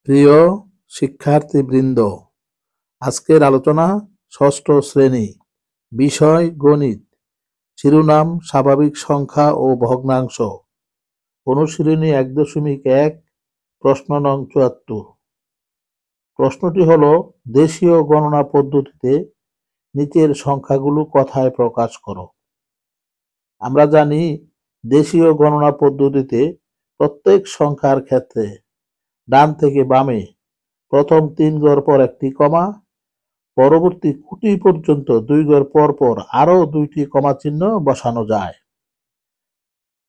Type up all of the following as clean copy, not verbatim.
প্রিয় শিক্ষার্থীবৃন্দ, আজকের আলোচনা ষষ্ঠ শ্রেণী, বিষয় গণিত, শিরোনাম স্বাভাবিক সংখ্যা ও ভগ্নাংশ, অনুশীলনী 1.1, প্রশ্ন নং 74। প্রশ্নটি হল, দেশীয় গণনা পদ্ধতিতে নিচের সংখ্যাগুলো কথায় প্রকাশ করো। আমরা জানি দেশীয় গণনা পদ্ধতিতে প্রত্যেক সংখ্যার ক্ষেত্রে ডান থেকে বামে প্রথম 3 ঘর পর একটি কমা, পরবর্তী কুটি পর্যন্ত 2 ঘর পর পর আরো 2টি কমা চিহ্ন বসানো যায়।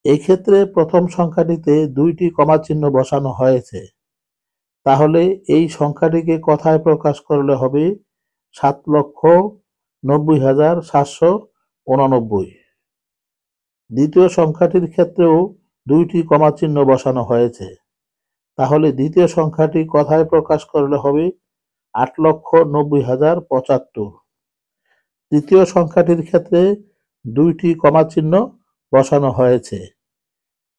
এই ক্ষেত্রে প্রথম সংখ্যাটিতে 2টি কমা চিহ্ন বসানো হয়েছে, তাহলে এই সংখ্যাটিকে কথায় প্রকাশ করলে হবে 7,90,789। দ্বিতীয় সংখ্যাটির ক্ষেত্রেও 2টি কমা চিহ্ন বসানো হয়েছে, তাহলে দ্বিতীয় সংখ্যাটি কথায় প্রকাশ করলে হবে 8,90,075। তৃতীয় সংখ্যাটির ক্ষেত্রে 2টি কমা চিহ্ন বসানো হয়েছে,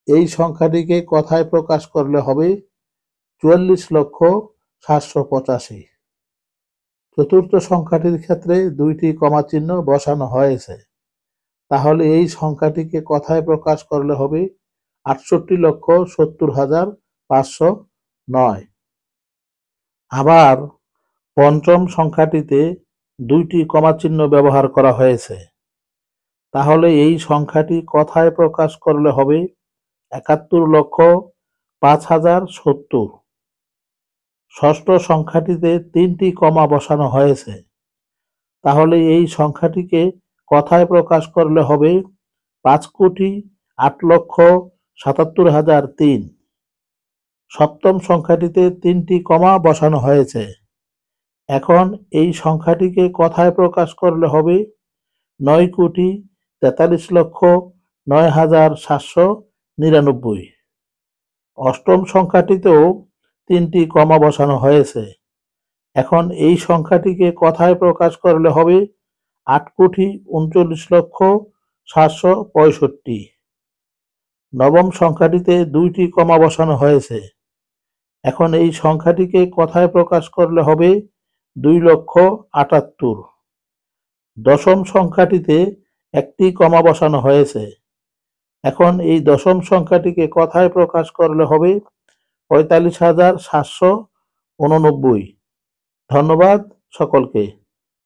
এই সংখ্যাটিকে কথায় প্রকাশ করলে হবে 44,785। চতুর্থ সংখ্যাটির ক্ষেত্রে 2টি কমা চিহ্ন বসানো হয়েছে, তাহলে এই সংখ্যাটিকে কথায় প্রকাশ করলে হবে 68,70,509। আবার পঞ্চম সংখ্যাটিতে 2টি কমা চিহ্ন ব্যবহার করা হয়েছে, তাহলে এই সংখ্যাটি কথায় প্রকাশ করলে হবে 71,05,070। ষষ্ঠ সংখ্যাটিতে 3টি কমা বসানো হয়েছে, তাহলে এই সংখ্যাটিকে কথায় প্রকাশ করলে হবে 5,08,77,003। সপ্তম সংখ্যাটিতে 3টি কমা বসানো হয়েছে, এখন এই সংখ্যাটিকে কথায় প্রকাশ করলে হবে 9,43,09,799। অষ্টম সংখ্যাটিতেও 3টি কমা বসানো হয়েছে, এখন এই সংখ্যাটিকে কথায় প্রকাশ করলে হবে 8,39,765। নবম সংখ্যাটিতে 2টি কমা বসানো হয়েছে, এখন এই সংখ্যাটিকে কথায় প্রকাশ করলে হবে 2,78,000। দশম সংখ্যাটিতে 1টি কমা বসানো হয়েছে, এখন এই দশম সংখ্যাটিকে কথায় প্রকাশ করলে হবে 45,789। ধন্যবাদ সকলকে।